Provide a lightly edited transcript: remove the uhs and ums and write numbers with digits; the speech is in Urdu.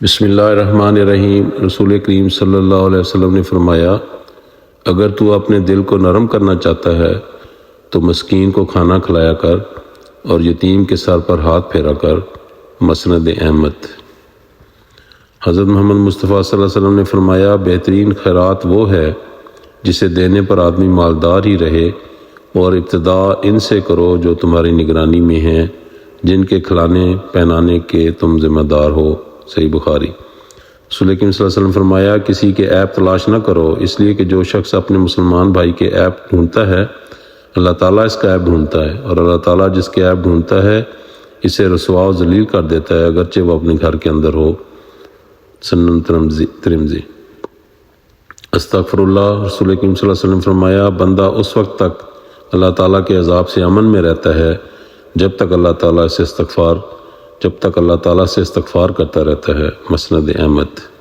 بسم اللہ الرحمن الرحیم۔ رسول کریم صلی اللہ علیہ وسلم نے فرمایا، اگر تو اپنے دل کو نرم کرنا چاہتا ہے تو مسکین کو کھانا کھلایا کر اور یتیم کے سر پر ہاتھ پھیرا کر۔ مسند احمد۔ حضرت محمد مصطفیٰ صلی اللہ علیہ وسلم نے فرمایا، بہترین خیرات وہ ہے جسے دینے پر آدمی مالدار ہی رہے، اور ابتدا ان سے کرو جو تمہاری نگرانی میں ہیں، جن کے کھلانے پہنانے کے تم ذمہ دار ہو۔ صحیح بخاری۔ رسول کریم صلی اللہ علیہ وسلم فرمایا، کسی کے عیب تلاش نہ کرو، اس لیے کہ جو شخص اپنے مسلمان بھائی کے عیب ڈھونڈتا ہے اللہ تعالیٰ اس کا عیب ڈھونڈتا ہے، اور اللہ تعالیٰ جس کے عیب ڈھونڈتا ہے اسے رسوا و ذلیل کر دیتا ہے، اگرچہ وہ اپنے گھر کے اندر ہو۔ سنن ترمذی۔ استغفر اللہ۔ رسول کریم صلی اللہ علیہ وسلم فرمایا، بندہ اس وقت تک اللہ تعالیٰ کے عذاب سے امن میں رہتا ہے جب تک اللہ تعالیٰ سے استغفار کرتا رہتا ہے۔ مسند احمد۔